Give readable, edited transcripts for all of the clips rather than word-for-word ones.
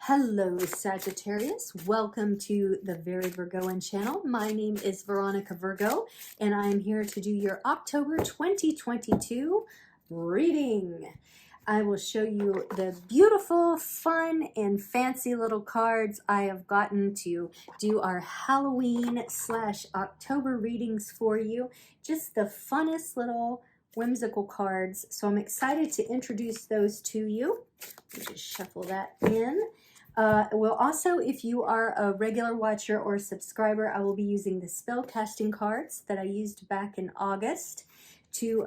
Hello, Sagittarius. Welcome to the Very Virgoan channel. My name is Veronica Virgo, and I am here to do your October 2022 reading. I will show you the beautiful, fun, and fancy little cards I have gotten to do our Halloween/October readings for you. Just the funnest little whimsical cards. So I'm excited to introduce those to you. Let me just shuffle that in. Well, also, if you are a regular watcher or subscriber, I will be using the spell casting cards that I used back in August to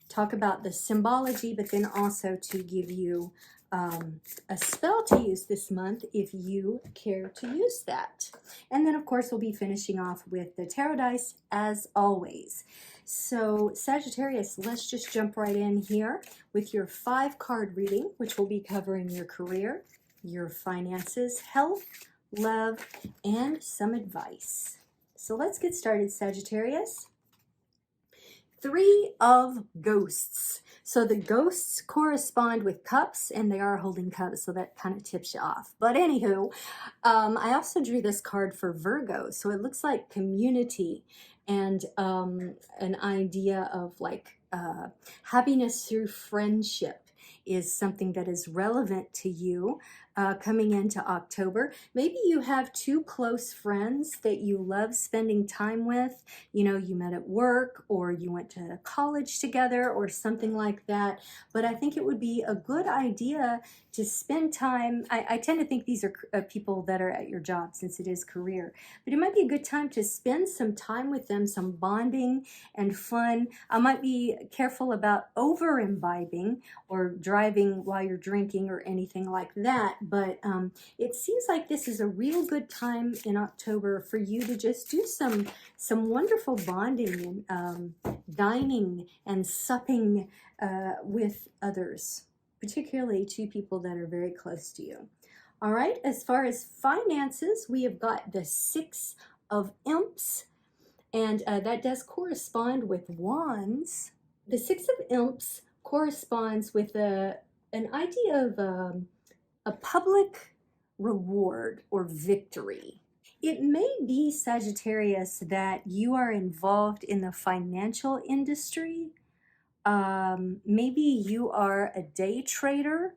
talk about the symbology, but then also to give you a spell to use this month if you care to use that. And then, of course, we'll be finishing off with the tarot dice as always. So, Sagittarius, let's just jump right in here with your 5-card reading, which will be covering your career, your finances, health, love, and some advice. So let's get started, Sagittarius. 3 of Ghosts. So the ghosts correspond with cups, and they are holding cups, so that kind of tips you off. But anywho, I also drew this card for Virgo, so it looks like community and an idea of like happiness through friendship is something that is relevant to you coming into October. Maybe you have 2 close friends that you love spending time with. You know, you met at work or you went to college together or something like that. But I think it would be a good idea to spend time. I tend to think these are people that are at your job since it is career. But it might be a good time to spend some time with them, some bonding and fun. I might be careful about over-imbibing or driving while you're drinking or anything like that. But it seems like this is a real good time in October for you to just do some wonderful bonding and dining and supping with others, particularly 2 people that are very close to you. All right, as far as finances, we have got the 6 of Imps, and that does correspond with Wands. The 6 of Imps corresponds with an idea of a public reward or victory. It may be, Sagittarius, that you are involved in the financial industry. Maybe you are a day trader,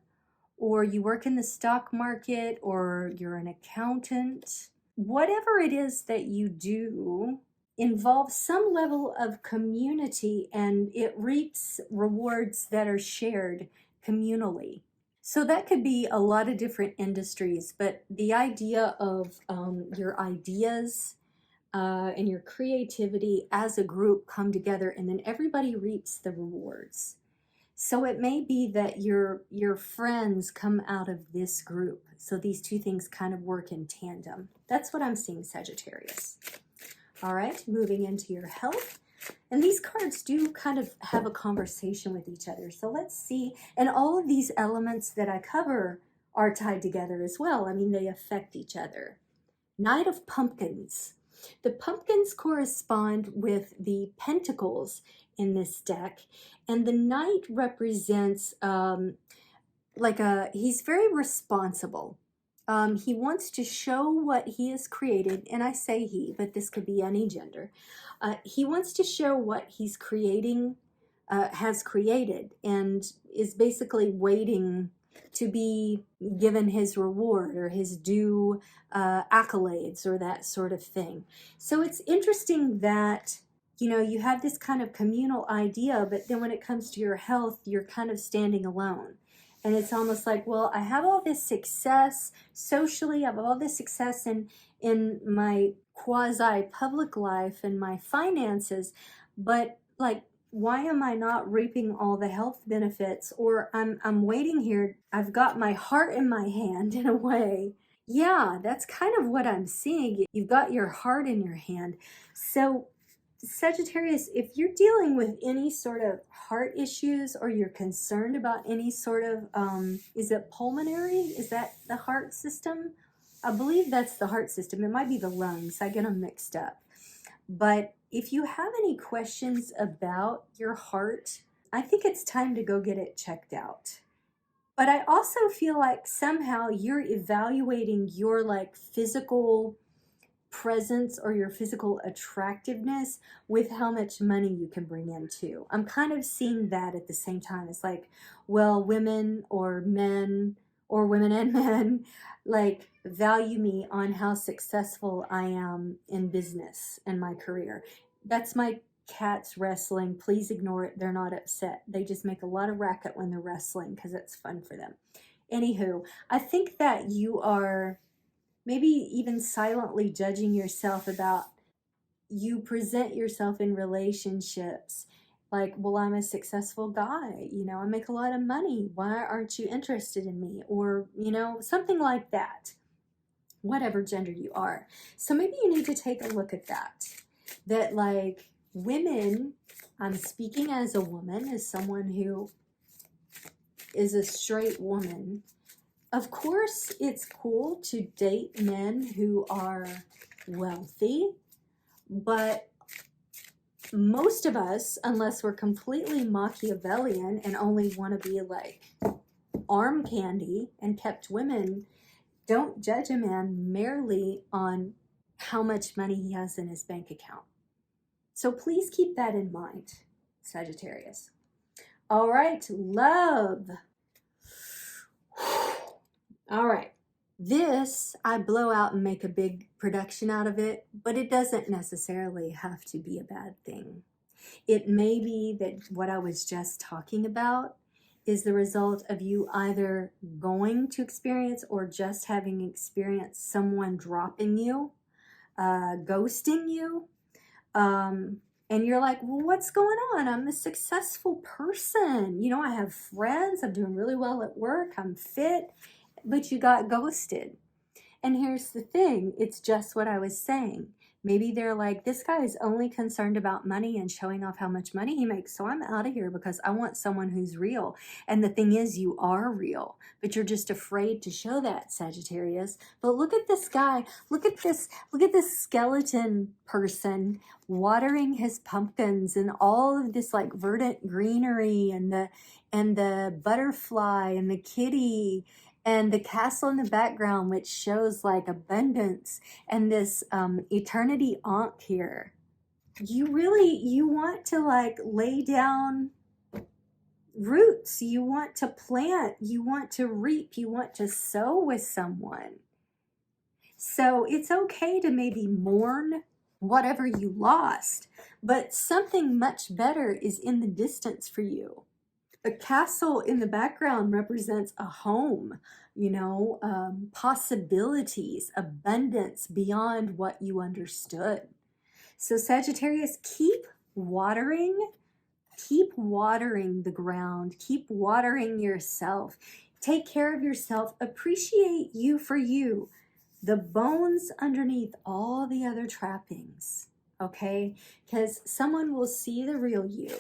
or you work in the stock market, or you're an accountant. Whatever it is that you do involves some level of community, and it reaps rewards that are shared communally. So that could be a lot of different industries, but the idea of your ideas and your creativity as a group come together, and then everybody reaps the rewards. So it may be that your friends come out of this group. So these 2 things kind of work in tandem. That's what I'm seeing, Sagittarius. All right, moving into your health. And these cards do kind of have a conversation with each other. So let's see. And all of these elements that I cover are tied together as well. I mean, they affect each other. Knight of Pumpkins. The pumpkins correspond with the pentacles in this deck. And the knight represents he's very responsible. He wants to show what he has created, and I say he, but this could be any gender. He wants to show what he's creating, has created, and is basically waiting to be given his reward or his due accolades or that sort of thing. So it's interesting that, you know, you have this kind of communal idea, but then when it comes to your health, you're kind of standing alone. And it's almost like, well, I have all this success socially, I have all this success in my quasi-public life and my finances, but like, why am I not reaping all the health benefits? Or I'm waiting here, I've got my heart in my hand in a way. Yeah, that's kind of what I'm seeing. You've got your heart in your hand. So Sagittarius, if you're dealing with any sort of heart issues or you're concerned about any sort of, is it pulmonary? Is that the heart system? I believe that's the heart system. It might be the lungs. I get them mixed up. But if you have any questions about your heart, I think it's time to go get it checked out. But I also feel like somehow you're evaluating your like physical presence or your physical attractiveness with how much money you can bring in too. I'm kind of seeing that at the same time. It's like, well, women or men or women and men like value me on how successful I am in business and my career. That's my cats wrestling. Please ignore it. They're not upset. They just make a lot of racket when they're wrestling because it's fun for them. Anywho, I think that you are maybe even silently judging yourself about you present yourself in relationships like, well, I'm a successful guy, you know, I make a lot of money, why aren't you interested in me? Or, you know, something like that, whatever gender you are. So maybe you need to take a look at that like women, I'm speaking as a woman, as someone who is a straight woman. Of course, it's cool to date men who are wealthy, but most of us, unless we're completely Machiavellian and only want to be like arm candy and kept women, don't judge a man merely on how much money he has in his bank account. So please keep that in mind, Sagittarius. All right, love. All right, this I blow out and make a big production out of it, but it doesn't necessarily have to be a bad thing. It may be that what I was just talking about is the result of you either going to experience or just having experienced someone dropping you, ghosting you, and you're like, well, what's going on? I'm a successful person. You know, I have friends. I'm doing really well at work. I'm fit. But you got ghosted. And here's the thing. It's just what I was saying. Maybe they're like, this guy is only concerned about money and showing off how much money he makes. So I'm out of here because I want someone who's real. And the thing is, you are real, but you're just afraid to show that, Sagittarius. But look at this guy. Look at this skeleton person watering his pumpkins and all of this like verdant greenery and the butterfly and the kitty and the castle in the background, which shows like abundance, and this eternity ankh here. You want to like lay down roots. You want to plant. You want to reap. You want to sow with someone. So it's okay to maybe mourn whatever you lost, but something much better is in the distance for you. The castle in the background represents a home, you know, possibilities, abundance beyond what you understood. So Sagittarius, keep watering the ground, keep watering yourself, take care of yourself, appreciate you for you, the bones underneath all the other trappings, okay? Because someone will see the real you.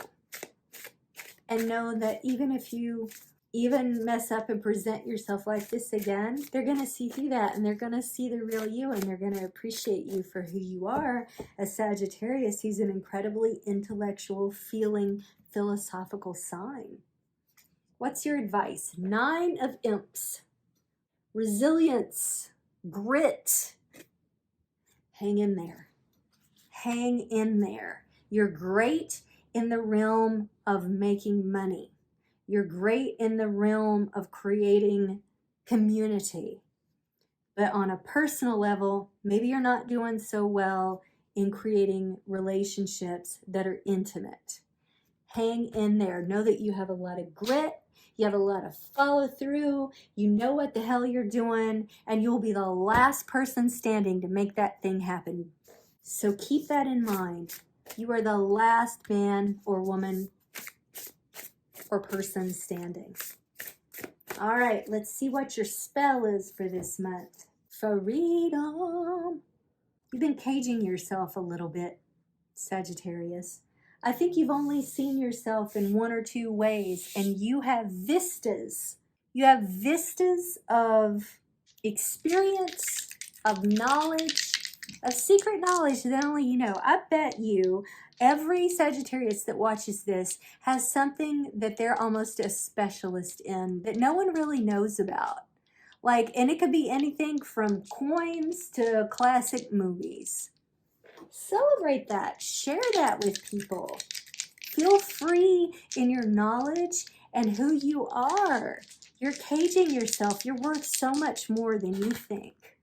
And know that even if you even mess up and present yourself like this again, they're going to see through that and they're going to see the real you and they're going to appreciate you for who you are. As Sagittarius, he's an incredibly intellectual, feeling, philosophical sign. What's your advice? 9 of Imps. Resilience, grit. Hang in there. Hang in there. You're great in the realm of making money. You're great in the realm of creating community. But on a personal level, maybe you're not doing so well in creating relationships that are intimate. Hang in there. Know that you have a lot of grit. You have a lot of follow through. You know what the hell you're doing, and you'll be the last person standing to make that thing happen. So keep that in mind. You are the last man or woman or person standing. All right, let's see what your spell is for this month. Freedom. You've been caging yourself a little bit, Sagittarius. I think you've only seen yourself in 1 or 2 ways, and you have vistas. You have vistas of experience, of knowledge, A secret knowledge that only you know. I bet you every Sagittarius that watches this has something that they're almost a specialist in that no one really knows about. Like, and it could be anything from coins to classic movies. Celebrate that. Share that with people. Feel free in your knowledge and who you are. You're caging yourself. You're worth so much more than you think.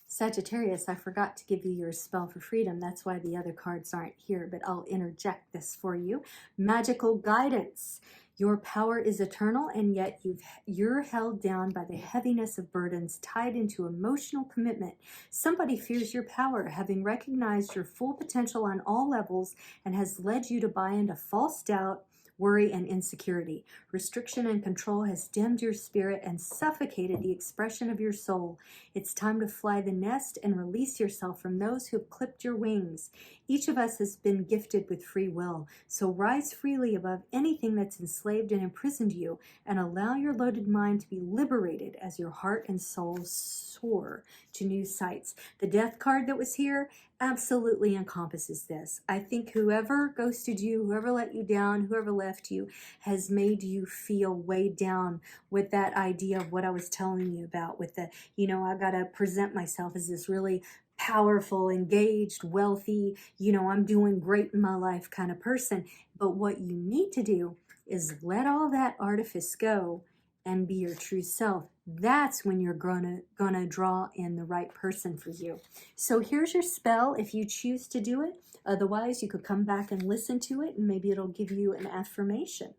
Sagittarius, I forgot to give you your spell for freedom. That's why the other cards aren't here, but I'll interject this for you. Magical guidance. Your power is eternal, and yet you're held down by the heaviness of burdens tied into emotional commitment. Somebody fears your power, having recognized your full potential on all levels, and has led you to buy into false doubt, worry, and insecurity. Restriction and control has dimmed your spirit and suffocated the expression of your soul. It's time to fly the nest and release yourself from those who have clipped your wings. Each of us has been gifted with free will, so rise freely above anything that's enslaved and imprisoned you, and allow your loaded mind to be liberated as your heart and soul soar to new sights. The death card that was here absolutely encompasses this. I think whoever ghosted you, whoever let you down, whoever left you, has made you feel weighed down with that idea of what I was telling you about with the, I got to present myself as this really powerful, engaged, wealthy, I'm doing great in my life kind of person. But what you need to do is let all that artifice go and be your true self. That's when you're gonna draw in the right person for you. So here's your spell if you choose to do it. Otherwise, you could come back and listen to it, and maybe it'll give you an affirmation.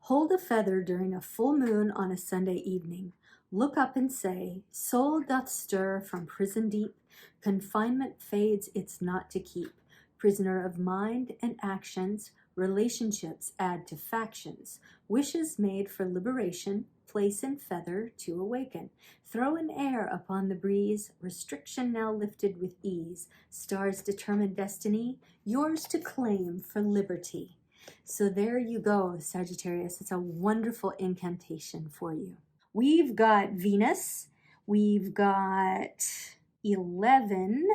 Hold a feather during a full moon on a Sunday evening. Look up and say, soul doth stir from prison deep. Confinement fades, it's not to keep. Prisoner of mind and actions, relationships add to factions. Wishes made for liberation, place and feather to awaken. Throw an air upon the breeze, restriction now lifted with ease. Stars determine destiny, yours to claim for liberty. So there you go, Sagittarius. It's a wonderful incantation for you. We've got Venus, we've got 11,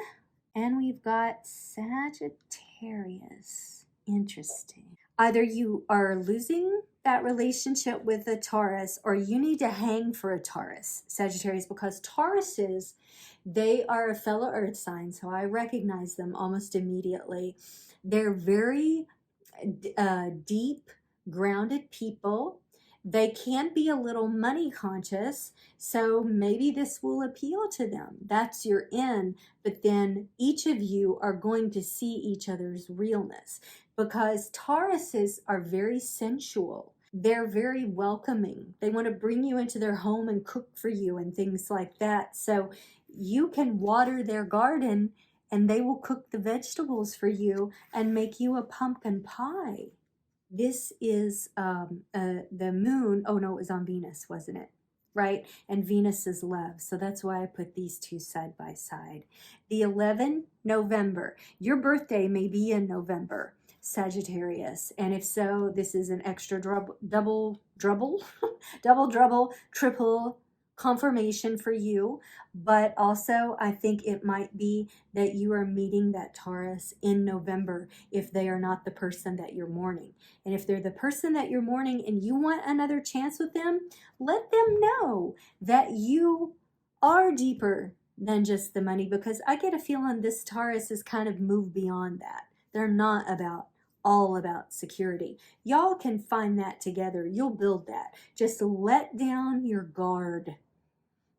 and we've got Sagittarius. Interesting. Either you are losing that relationship with a Taurus, or you need to hang for a Taurus, Sagittarius, because Tauruses, they are a fellow earth sign, so I recognize them almost immediately. They're very deep, grounded people. They can be a little money conscious, so maybe this will appeal to them. That's your in, but then each of you are going to see each other's realness, because Tauruses are very sensual. They're very welcoming. They want to bring you into their home and cook for you and things like that. So you can water their garden and they will cook the vegetables for you and make you a pumpkin pie. This is the moon. Oh, no, it was on Venus, wasn't it? Right? And Venus is love. So that's why I put these two side by side. The 11, November. Your birthday may be in November, Sagittarius. And if so, this is an extra double, triple confirmation for you. But also, I think it might be that you are meeting that Taurus in November if they are not the person that you're mourning. And if they're the person that you're mourning and you want another chance with them, let them know that you are deeper than just the money, because I get a feeling this Taurus is kind of moved beyond that. They're not all about security. Y'all can find that together. You'll build that. Just let down your guard.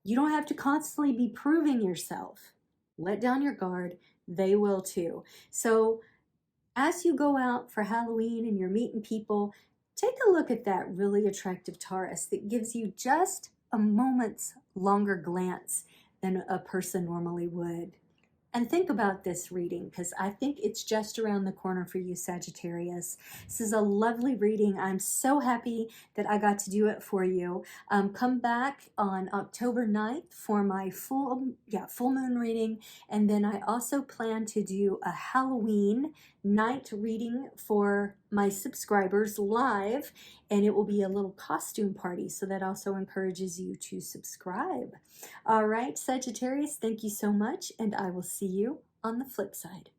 You don't have to constantly be proving yourself. Let down your guard. They will too. So as you go out for Halloween and you're meeting people, take a look at that really attractive Taurus that gives you just a moment's longer glance than a person normally would. And think about this reading, because I think it's just around the corner for you, Sagittarius. This is a lovely reading. I'm so happy that I got to do it for you. Come back on October 9th for my full moon reading. And then I also plan to do a Halloween night reading for my subscribers live, and it will be a little costume party, so that also encourages you to subscribe. All right, Sagittarius, thank you so much, and I will see you on the flip side.